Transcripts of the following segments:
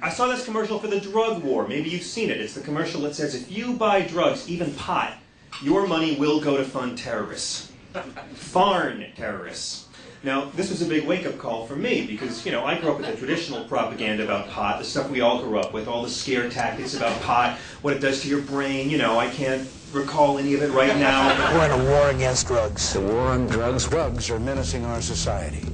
I saw this commercial for the drug war. Maybe you've seen it. It's the commercial that says, if you buy drugs, even pot, your money will go to fund terrorists. Foreign terrorists. Now, this was a big wake-up call for me because, you know, I grew up with the traditional propaganda about pot, the stuff we all grew up with, all the scare tactics about pot, what it does to your brain. You know, I can't recall any of it right now. We're in a war against drugs. The war on drugs. Drugs are menacing our society.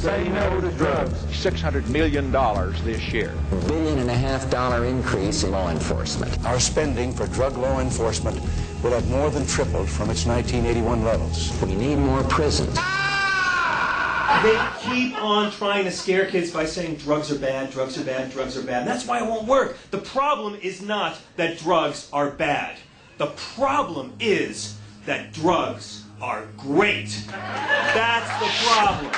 Say no to drugs. $600 million this year. $1.5 billion increase in law enforcement. Our spending for drug law enforcement will have more than tripled from its 1981 levels. We need more prisons. They keep on trying to scare kids by saying drugs are bad, drugs are bad, drugs are bad. And that's why it won't work. The problem is not that drugs are bad. The problem is that drugs are great. That's the problem.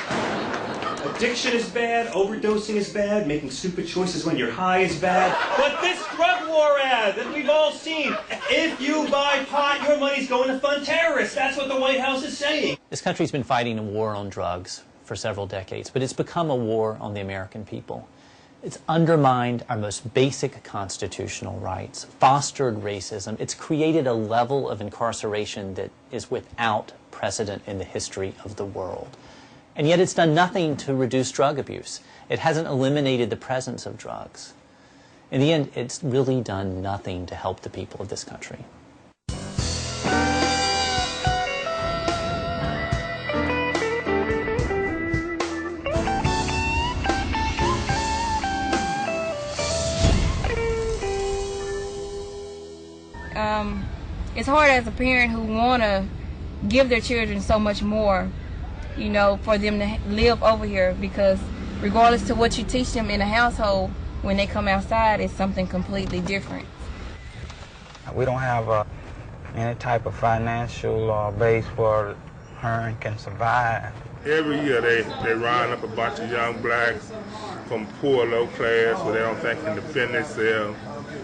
Addiction is bad, overdosing is bad, making stupid choices when you're high is bad. But this drug war ad that we've all seen, if you buy pot, your money's going to fund terrorists. That's what the White House is saying. This country's been fighting a war on drugs for several decades, but it's become a war on the American people. It's undermined our most basic constitutional rights, fostered racism. It's created a level of incarceration that is without precedent in the history of the world. And yet it's done nothing to reduce drug abuse. It hasn't eliminated the presence of drugs. In the end, it's really done nothing to help the people of this country. It's hard as a parent who want to give their children so much more, you know, for them to live over here, because regardless to what you teach them in a household, when they come outside, it's something completely different. We don't have any type of financial base where Hearn can survive. Every year they round up a bunch of young blacks from poor, low class where they don't think can defend themselves,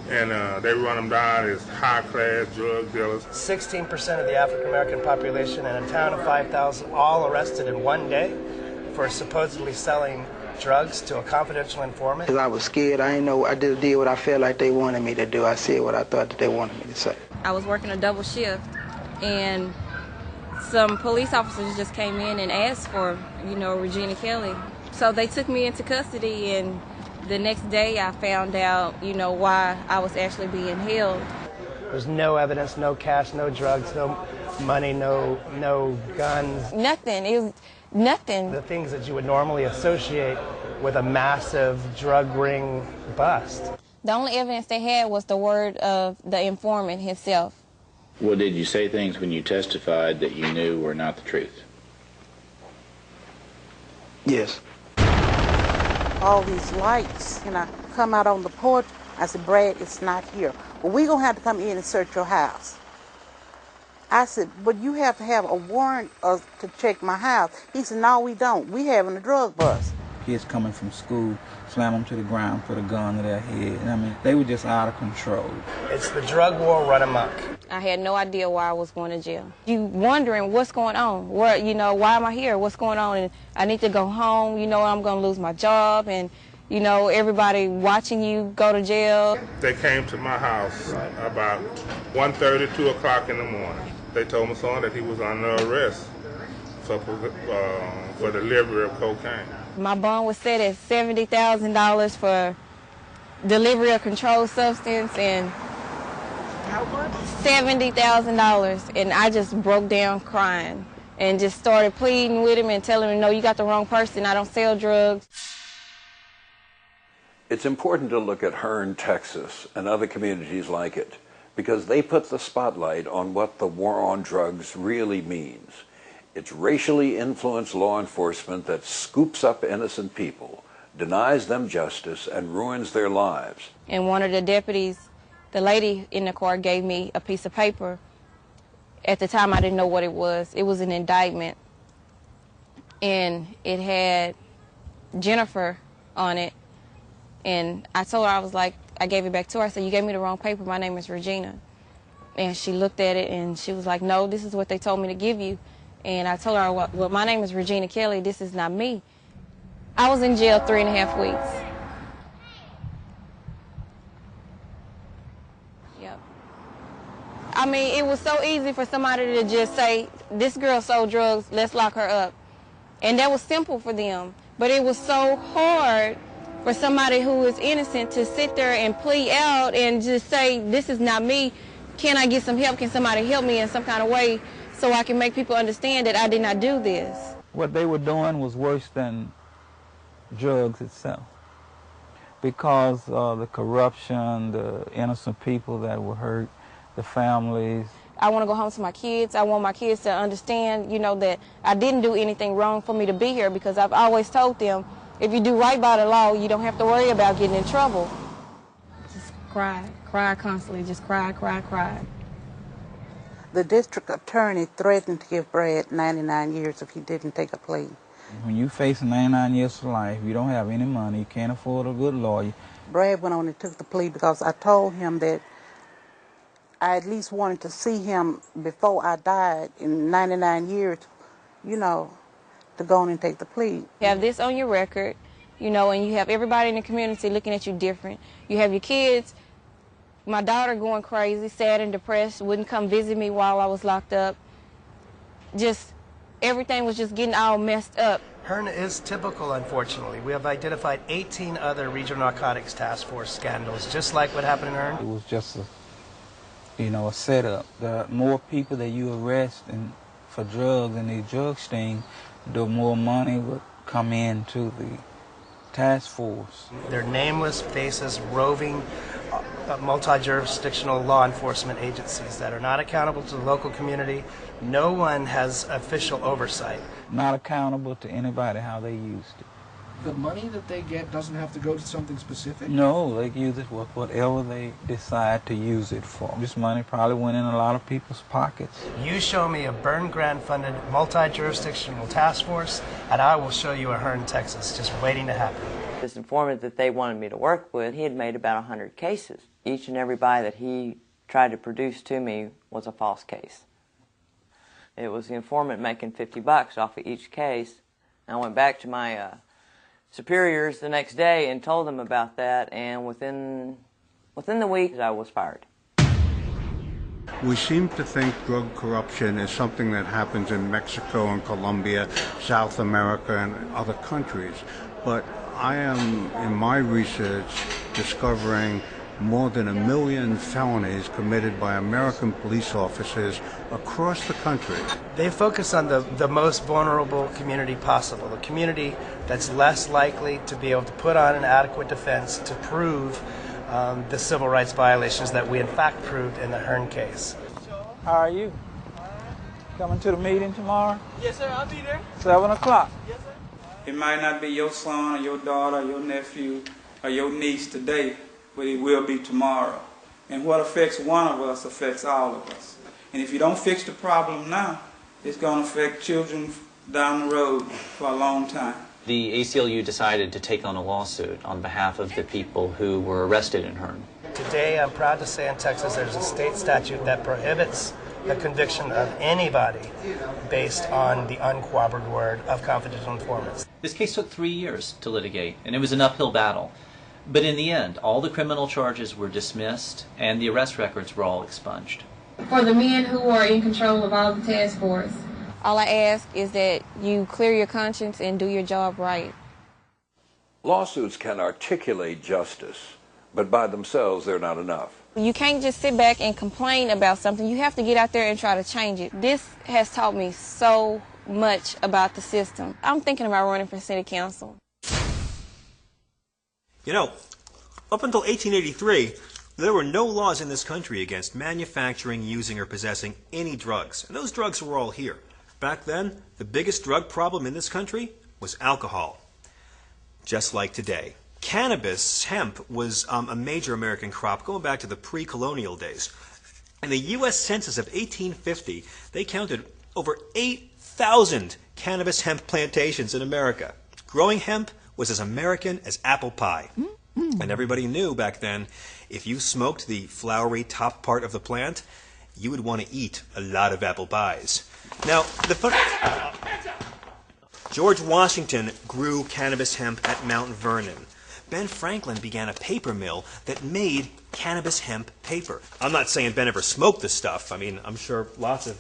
and they run them down as high-class drug dealers. 16% of the African-American population in a town of 5,000 all arrested in one day for supposedly selling drugs to a confidential informant. Because I was scared. I didn't know. I just did what I felt like they wanted me to do. I said what I thought that they wanted me to say. I was working a double shift, and some police officers just came in and asked for, you know, Regina Kelly. So they took me into custody, and the next day I found out, you know, why I was actually being held. There's no evidence, no cash, no drugs, no money, no guns. Nothing. It was nothing. The things that you would normally associate with a massive drug ring bust. The only evidence they had was the word of the informant himself. Well, did you say things when you testified that you knew were not the truth? Yes. All these lights, and I come out on the porch, I said, Brad, it's not here. Well, we're going to have to come in and search your house. I said, but you have to have a warrant to check my house. He said, no, we don't. We having a drug bust. Kids coming from school, slam them to the ground, put a gun to their head. And I mean, they were just out of control. It's the drug war run amok. I had no idea why I was going to jail. You wondering what's going on? Where, you know, why am I here? What's going on? And I need to go home. You know, I'm going to lose my job, and you know, everybody watching you go to jail. They came to my house about 1:30, 2 o'clock in the morning. They told my son that he was under arrest for delivery of cocaine. My bond was set at $70,000 for delivery of controlled substance, and $70,000, and I just broke down crying and just started pleading with him and telling him, no, you got the wrong person, I don't sell drugs. It's important to look at Hearn, Texas, and other communities like it, because they put the spotlight on what the war on drugs really means. It's racially influenced law enforcement that scoops up innocent people, denies them justice, and ruins their lives. And one of the deputies, the lady in the car, gave me a piece of paper. At the time, I didn't know what it was. It was an indictment, and it had Jennifer on it. And I told her, I was like, I gave it back to her. I said, you gave me the wrong paper. My name is Regina. And she looked at it, and she was like, no, this is what they told me to give you. And I told her, well, my name is Regina Kelly. This is not me. I was in jail 3.5 weeks. Yep. I mean, it was so easy for somebody to just say, this girl sold drugs, let's lock her up. And that was simple for them. But it was so hard for somebody who is innocent to sit there and plead out and just say, this is not me. Can I get some help? Can somebody help me in some kind of way so I can make people understand that I did not do this? What they were doing was worse than drugs itself, because the corruption, the innocent people that were hurt, the families. I want to go home to my kids. I want my kids to understand, you know, that I didn't do anything wrong for me to be here, because I've always told them, if you do right by the law, you don't have to worry about getting in trouble. Just cry constantly, just cry. The district attorney threatened to give Brad 99 years if he didn't take a plea. When you face 99 years of life, you don't have any money, you can't afford a good lawyer. Brad went on and took the plea because I told him that I at least wanted to see him before I died in 99 years, you know, to go on and take the plea. You have this on your record, you know, and you have everybody in the community looking at you different. You have your kids, my daughter going crazy, sad and depressed, wouldn't come visit me while I was locked up. Just everything was just getting all messed up. Hearn is typical, unfortunately. We have identified 18 other regional narcotics task force scandals, just like what happened in Hearn. It was just a setup. The more people that you arrest for drugs and the drug sting, the more money would come into the task force. They're nameless faces, roving, multi-jurisdictional law enforcement agencies that are not accountable to the local community. No one has official oversight. Not accountable to anybody how they used it. The money that they get doesn't have to go to something specific? No, they use it for whatever they decide to use it for. This money probably went in a lot of people's pockets. You show me a Byrne Grant-funded multi-jurisdictional task force, and I will show you a Hearn, Texas, just waiting to happen. This informant that they wanted me to work with, he had made about 100 cases. Each and every buy that he tried to produce to me was a false case. It was the informant making $50 off of each case. I went back to my superiors the next day and told them about that, and within the week I was fired. We seem to think drug corruption is something that happens in Mexico and Colombia, South America, and other countries. But I am, in my research, discovering more than 1 million felonies committed by American police officers across the country. They focus on the most vulnerable community possible, the community that's less likely to be able to put on an adequate defense to prove the civil rights violations that we in fact proved in the Hearn case. How are you? Coming to the meeting tomorrow? Yes, sir, I'll be there. 7 o'clock. Yes, sir. It might not be your son or your daughter or your nephew or your niece today, but it will be tomorrow. And what affects one of us affects all of us. And if you don't fix the problem now, it's going to affect children down the road for a long time. The ACLU decided to take on a lawsuit on behalf of the people who were arrested in Hearn. Today, I'm proud to say in Texas there's a state statute that prohibits the conviction of anybody based on the uncooperative word of confidential informants. This case took 3 years to litigate, and it was an uphill battle. But in the end, all the criminal charges were dismissed, and the arrest records were all expunged. For the men who are in control of all the task force, all I ask is that you clear your conscience and do your job right. Lawsuits can articulate justice, but by themselves they're not enough. You can't just sit back and complain about something. You have to get out there and try to change it. This has taught me so much about the system. I'm thinking about running for city council. You know, up until 1883, there were no laws in this country against manufacturing, using, or possessing any drugs. And those drugs were all here. Back then, the biggest drug problem in this country was alcohol. Just like today. Cannabis, hemp, was a major American crop going back to the pre-colonial days. In the U.S. Census of 1850, they counted over 8,000 cannabis hemp plantations in America. Growing hemp was as American as apple pie. And everybody knew back then, if you smoked the flowery top part of the plant, you would want to eat a lot of apple pies. Now, George Washington grew cannabis hemp at Mount Vernon. Ben Franklin began a paper mill that made cannabis hemp paper. I'm not saying Ben ever smoked the stuff. I mean, I'm sure lots of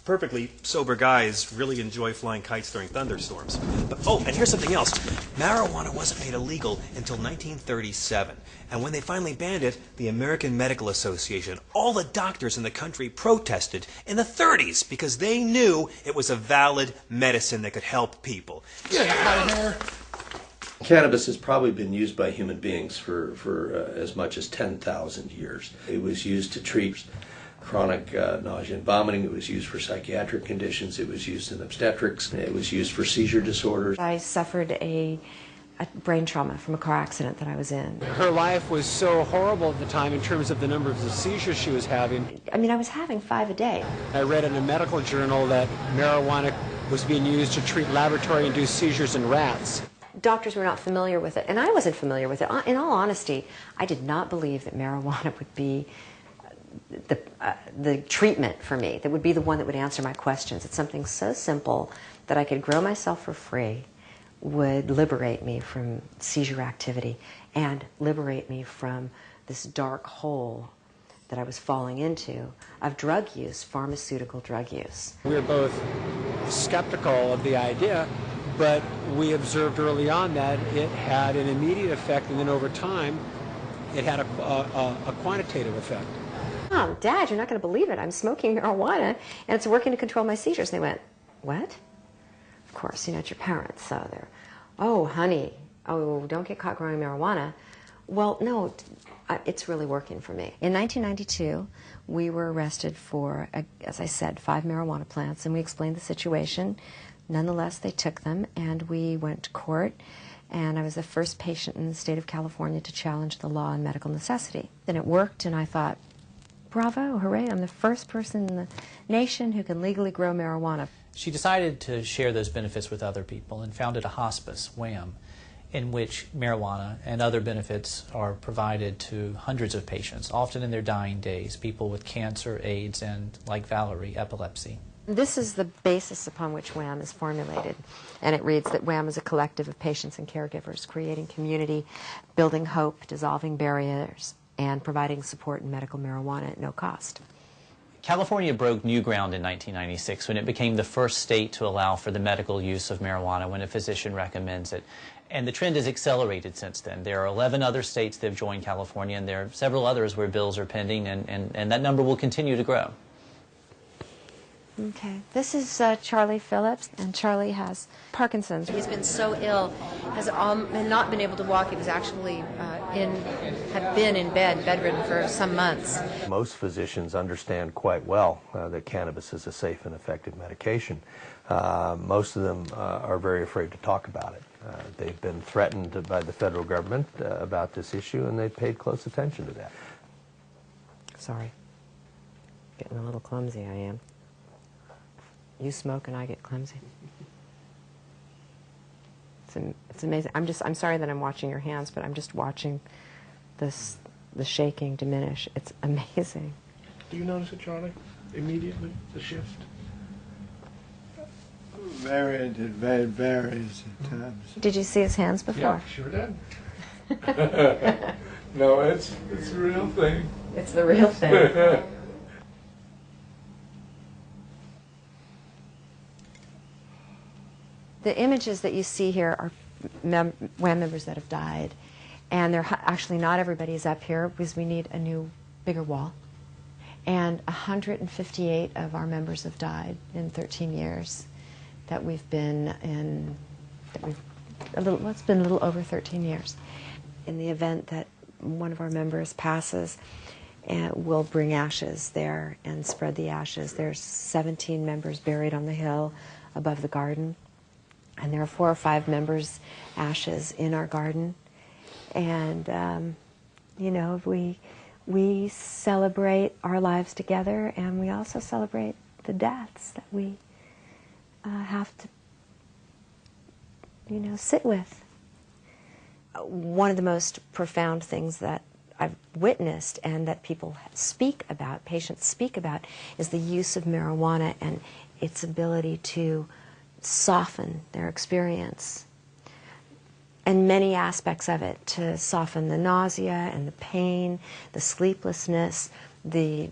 perfectly sober guys really enjoy flying kites during thunderstorms. But, oh, and here's something else. Marijuana wasn't made illegal until 1937. And when they finally banned it, the American Medical Association, all the doctors in the country protested in the 30s because they knew it was a valid medicine that could help people. Cannabis has probably been used by human beings for as much as 10,000 years. It was used to treat chronic nausea and vomiting. It was used for psychiatric conditions. It was used in obstetrics. It was used for seizure disorders. I suffered a brain trauma from a car accident that I was in. Her life was so horrible at the time in terms of the number of the seizures she was having. I mean, I was having 5 a day. I read in a medical journal that marijuana was being used to treat laboratory-induced seizures in rats. Doctors were not familiar with it, and I wasn't familiar with it. In all honesty, I did not believe that marijuana would be the treatment for me, that would be the one that would answer my questions. It's something so simple that I could grow myself for free, would liberate me from seizure activity and liberate me from this dark hole that I was falling into of drug use, pharmaceutical drug use. We were both skeptical of the idea, but we observed early on that it had an immediate effect, and then over time it had a quantitative effect. Mom, Dad, you're not going to believe it. I'm smoking marijuana, and it's working to control my seizures. And they went, what? Of course, you know, it's your parents, so they're, oh, honey, oh, don't get caught growing marijuana. Well, no, it's really working for me. In 1992, we were arrested for, as I said, 5 marijuana plants, and we explained the situation. Nonetheless, they took them, and we went to court, and I was the first patient in the state of California to challenge the law on medical necessity. And it worked, and I thought, bravo, hooray, I'm the first person in the nation who can legally grow marijuana. She decided to share those benefits with other people and founded a hospice, WHAM, in which marijuana and other benefits are provided to hundreds of patients, often in their dying days, people with cancer, AIDS, and, like Valerie, epilepsy. This is the basis upon which WHAM is formulated, and it reads that WHAM is a collective of patients and caregivers creating community, building hope, dissolving barriers, and providing support in medical marijuana at no cost. California broke new ground in 1996 when it became the first state to allow for the medical use of marijuana when a physician recommends it. And the trend has accelerated since then. There are 11 other states that have joined California, and there are several others where bills are pending, and that number will continue to grow. Okay, this is Charlie Phillips, and Charlie has Parkinson's. He's been so ill, has not been able to walk. He was actually had been in bedridden for some months. Most physicians understand quite well that cannabis is a safe and effective medication. Most of them are very afraid to talk about it. They've been threatened by the federal government about this issue, and they've paid close attention to that. Sorry, getting a little clumsy I am. You smoke and I get clumsy. It's amazing. I'm sorry that I'm watching your hands, but I'm just watching the shaking diminish. It's amazing. Do you notice it, Charlie? Immediately, the shift? It varies at times. Did you see his hands before? Yeah, sure did. No, it's the real thing. It's the real thing. The images that you see here are WHAM members that have died, and they're actually not everybody is up here because we need a new, bigger wall. And 158 of our members have died in 13 years that we've been in. It's been a little over 13 years. In the event that one of our members passes, we'll bring ashes there and spread the ashes. There's 17 members buried on the hill above the garden. And there are 4 or 5 members' ashes in our garden. And, you know, we celebrate our lives together, and we also celebrate the deaths that we have to, you know, sit with. One of the most profound things that I've witnessed and that people speak about, patients speak about, is the use of marijuana and its ability to soften their experience and many aspects of it, to soften the nausea and the pain, the sleeplessness, the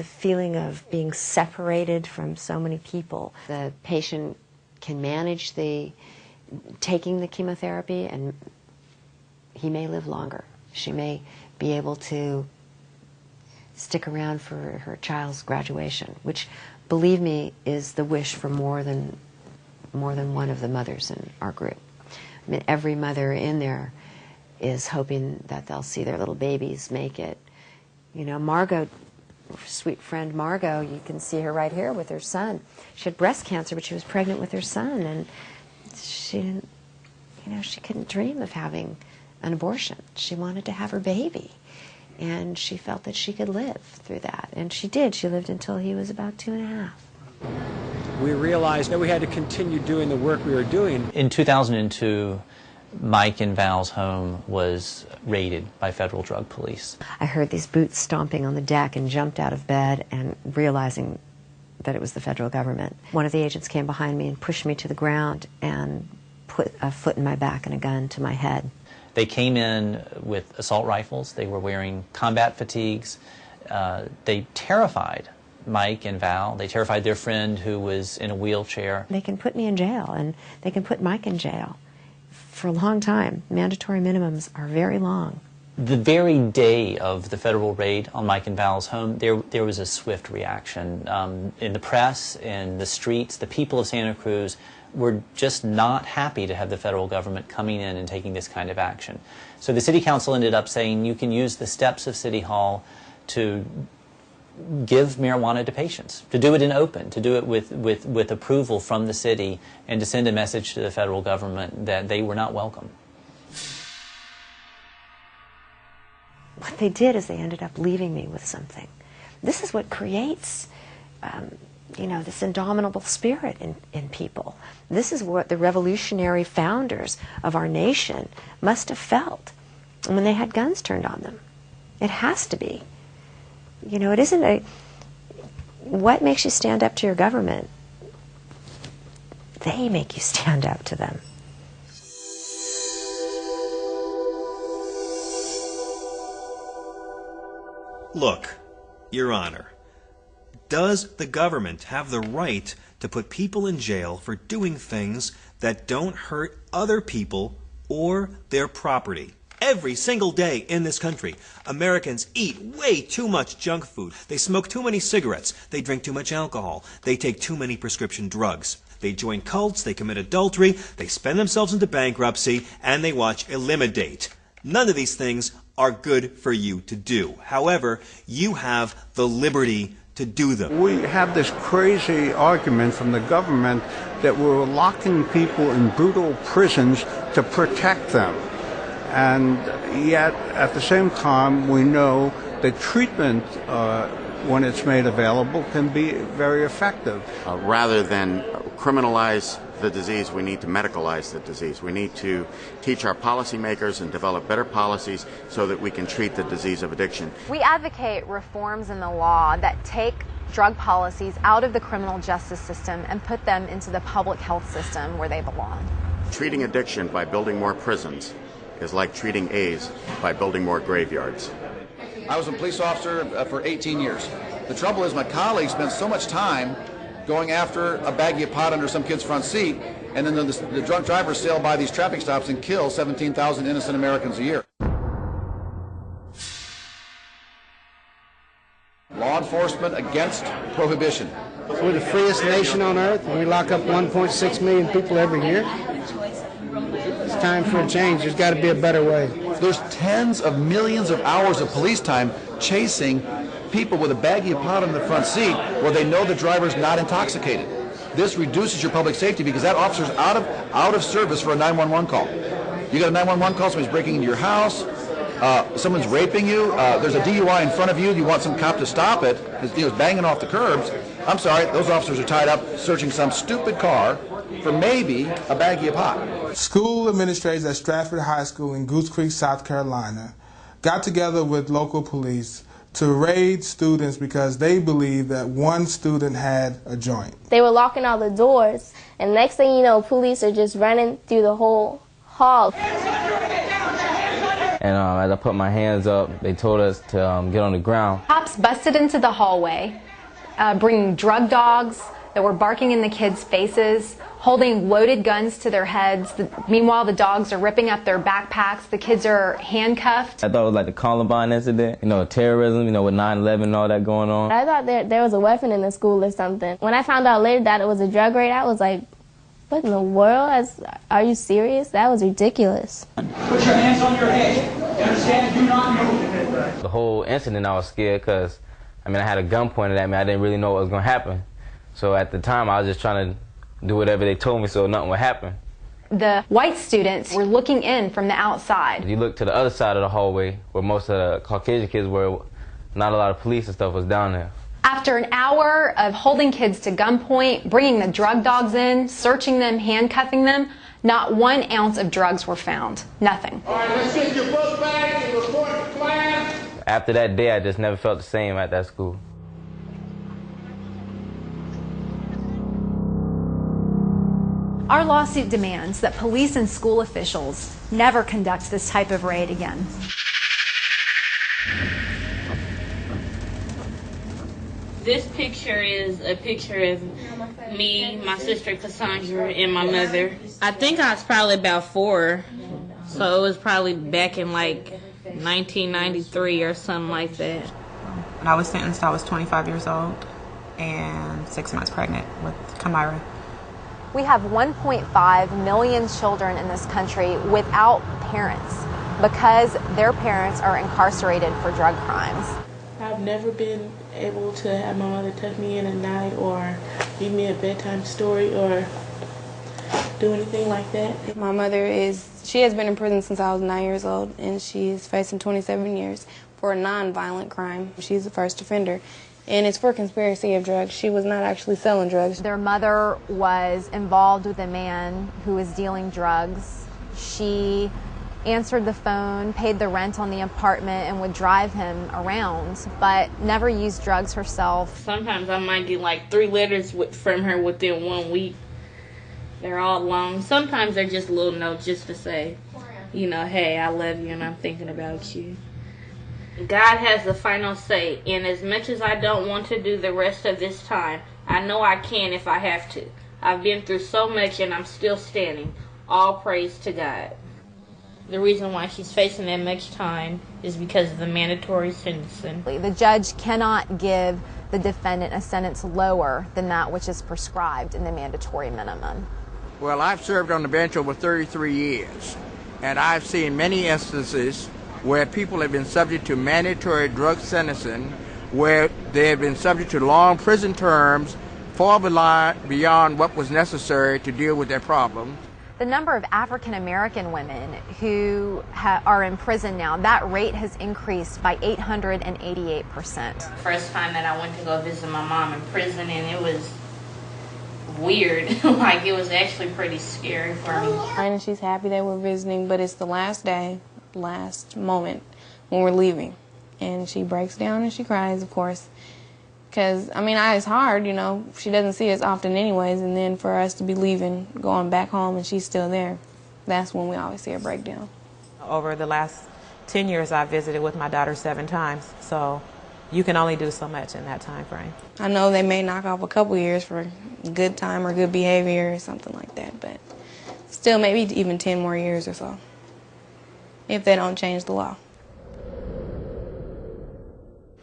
feeling of being separated from so many people. The patient can manage taking the chemotherapy, and he may live longer. She may be able to stick around for her child's graduation, which, believe me, is the wish for more than one of the mothers in our group. I mean, every mother in there is hoping that they'll see their little babies make it. You know, Margot, sweet friend Margot, you can see her right here with her son. She had breast cancer, but she was pregnant with her son, and she didn't, you know, she couldn't dream of having an abortion. She wanted to have her baby, and she felt that she could live through that, and she did. She lived until he was about 2.5. We realized that we had to continue doing the work we were doing. In 2002, Mike and Val's home was raided by federal drug police. I heard these boots stomping on the deck and jumped out of bed, and realizing that it was the federal government. One of the agents came behind me and pushed me to the ground and put a foot in my back and a gun to my head. They came in with assault rifles. They were wearing combat fatigues. They terrified Mike and Val. They terrified their friend who was in a wheelchair. They can put me in jail, and they can put Mike in jail for a long time. Mandatory minimums are very long. The very day of the federal raid on Mike and Val's home, there was a swift reaction. In the press, in the streets, the people of Santa Cruz were just not happy to have the federal government coming in and taking this kind of action. So the city council ended up saying you can use the steps of City Hall to give marijuana to patients, to do it in open, to do it with approval from the city, and to send a message to the federal government that they were not welcome. What they did is they ended up leaving me with something. This is what creates, you know, this indomitable spirit in people. This is what the revolutionary founders of our nation must have felt when they had guns turned on them. It has to be. You know, it isn't a... What makes you stand up to your government? They make you stand up to them. Look, Your Honor, does the government have the right to put people in jail for doing things that don't hurt other people or their property? Every single day in this country, Americans eat way too much junk food. They smoke too many cigarettes. They drink too much alcohol. They take too many prescription drugs. They join cults. They commit adultery. They spend themselves into bankruptcy. And they watch Eliminate. None of these things are good for you to do. However, you have the liberty to do them. We have this crazy argument from the government that we're locking people in brutal prisons to protect them. And yet, at the same time, we know that treatment, when it's made available, can be very effective. Rather than criminalize the disease, we need to medicalize the disease. We need to teach our policymakers and develop better policies so that we can treat the disease of addiction. We advocate reforms in the law that take drug policies out of the criminal justice system and put them into the public health system where they belong. Treating addiction by building more prisons is like treating AIDS by building more graveyards. I was a police officer for 18 years. The trouble is my colleagues spend so much time going after a baggie of pot under some kid's front seat, and then the drunk drivers sail by these traffic stops and kill 17,000 innocent Americans a year. Law enforcement against prohibition. We're the freest nation on earth, and we lock up 1.6 million people every year. It's time for a change. There's got to be a better way. There's tens of millions of hours of police time chasing people with a baggie of pot in the front seat where they know the driver's not intoxicated. This reduces your public safety because that officer's out of service for a 911 call. You got a 911 call, somebody's breaking into your house, someone's raping you, there's a DUI in front of you, you want some cop to stop it, it's banging off the curbs. I'm sorry, those officers are tied up searching some stupid car for maybe a baggie of pot. School administrators at Stratford High School in Goose Creek, South Carolina, got together with local police to raid students because they believed that one student had a joint. They were locking all the doors, and next thing you know, police are just running through the whole hall. And as I put my hands up, they told us to get on the ground. Cops busted into the hallway, bringing drug dogs that were barking in the kids' faces, holding loaded guns to their heads. Meanwhile, the dogs are ripping up their backpacks. The kids are handcuffed. I thought it was like the Columbine incident, terrorism, with 9/11 and all that going on. I thought there was a weapon in the school or something. When I found out later that it was a drug raid, I was like, what in the world? Are you serious? That was ridiculous. Put your hands on your head. You understand? Do not move. The whole incident, I was scared because, I had a gun pointed at me. I didn't really know what was going to happen. So at the time, I was just trying to do whatever they told me so nothing would happen. The white students were looking in from the outside. If you look to the other side of the hallway, where most of the Caucasian kids were, not a lot of police and stuff was down there. After an hour of holding kids to gunpoint, bringing the drug dogs in, searching them, handcuffing them, not 1 ounce of drugs were found. Nothing. All right, let's get your book back and report to class. After that day, I just never felt the same at that school. Our lawsuit demands that police and school officials never conduct this type of raid again. This picture is a picture of me, my sister Cassandra, and my mother. I think I was probably about 4, so it was probably back in like 1993 or something like that. When I was sentenced, I was 25 years old and 6 months pregnant with Kamira. We have 1.5 million children in this country without parents because their parents are incarcerated for drug crimes. I've never been able to have my mother tuck me in at night or read me a bedtime story or do anything like that. My mother she has been in prison since I was 9 years old, and she's facing 27 years for a non-violent crime. She's the first offender, and it's for conspiracy of drugs. She was not actually selling drugs. Their mother was involved with a man who was dealing drugs. She answered the phone, paid the rent on the apartment, and would drive him around, but never used drugs herself. Sometimes I might get like 3 letters from her within 1 week. They're all long. Sometimes they're just little notes just to say, hey, I love you and I'm thinking about you. God has the final say, and as much as I don't want to do the rest of this time, I know I can if I have to. I've been through so much and I'm still standing. All praise to God. The reason why she's facing that much time is because of the mandatory sentencing. The judge cannot give the defendant a sentence lower than that which is prescribed in the mandatory minimum. Well, I've served on the bench over 33 years, and I've seen many instances where people have been subject to mandatory drug sentencing, where they have been subject to long prison terms far beyond what was necessary to deal with their problem. The number of African American women who are in prison now, that rate has increased by 888%. First time that I went to go visit my mom in prison, and it was weird. Like, it was actually pretty scary for me. And she's happy that we're visiting, but it's the last day, last moment when we're leaving. And she breaks down and she cries, of course. Because, it's hard, she doesn't see us often anyways, and then for us to be leaving, going back home, and she's still there, that's when we always see her break down. Over the last 10 years, I've visited with my daughter 7 times, so you can only do so much in that time frame. I know they may knock off a couple years for good time or good behavior or something like that, but still maybe even 10 more years or so, if they don't change the law.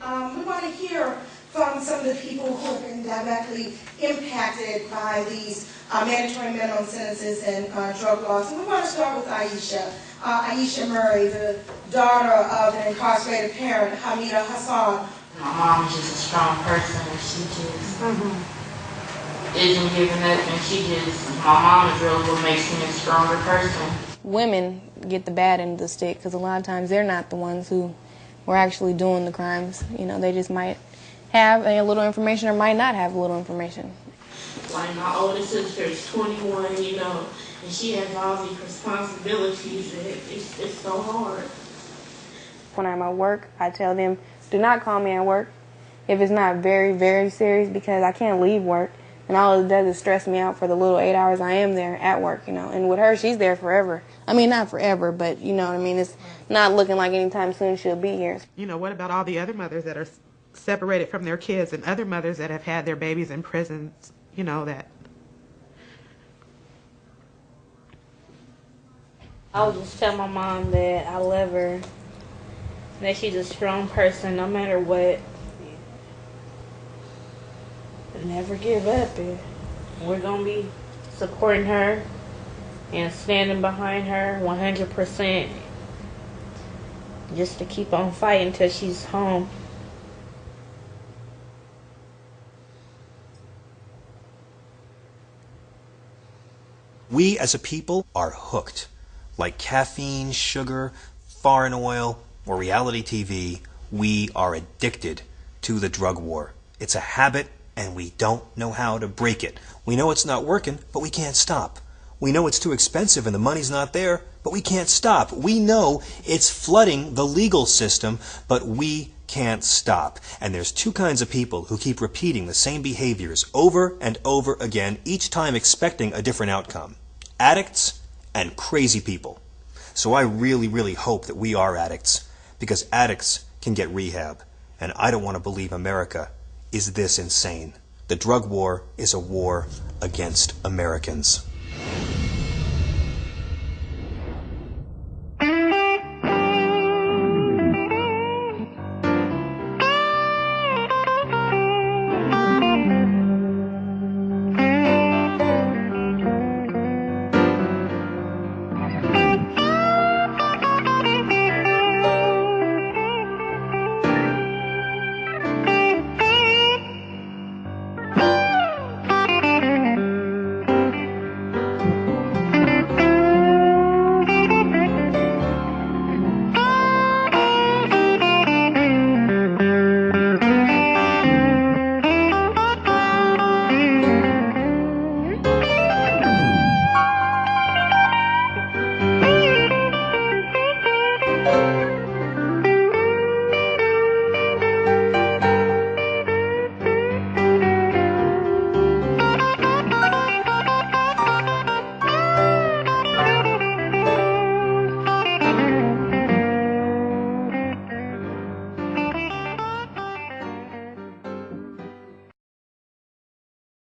We want to hear from some of the people who have been directly impacted by these mandatory minimum sentences and drug laws. And we want to start with Aisha. Aisha Murray, the daughter of an incarcerated parent, Hamida Hassan. My mom is just a strong person, and she just isn't giving up, and my mom is really what makes me a stronger person. Women get the bad end of the stick because a lot of times they're not the ones who were actually doing the crimes. They just might have a little information or might not have a little information. Like, my oldest sister is 21, and she has all these responsibilities, and it's so hard. When I'm at work, I tell them, do not call me at work if it's not very, very serious, because I can't leave work. And all it does is stress me out for the little 8 hours I am there at work, you know. And with her, she's there forever. I mean, not forever, but you know what I mean. It's not looking like anytime soon she'll be here. You know, what about all the other mothers that are separated from their kids, and other mothers that have had their babies in prisons, you know, that... I would just tell my mom that I love her, that she's a strong person no matter what. Never give up, and we're going to be supporting her and standing behind her 100% just to keep on fighting until she's home. We as a people are hooked. Like caffeine, sugar, foreign oil, or reality TV, we are addicted to the drug war. It's a habit, and we don't know how to break it. We know it's not working, but we can't stop. We know it's too expensive and the money's not there, but we can't stop. We know it's flooding the legal system, but we can't stop. And there's two kinds of people who keep repeating the same behaviors over and over again, each time expecting a different outcome. Addicts and crazy people. So I really, really hope that we are addicts, because addicts can get rehab. And I don't want to believe America is this insane. The drug war is a war against Americans.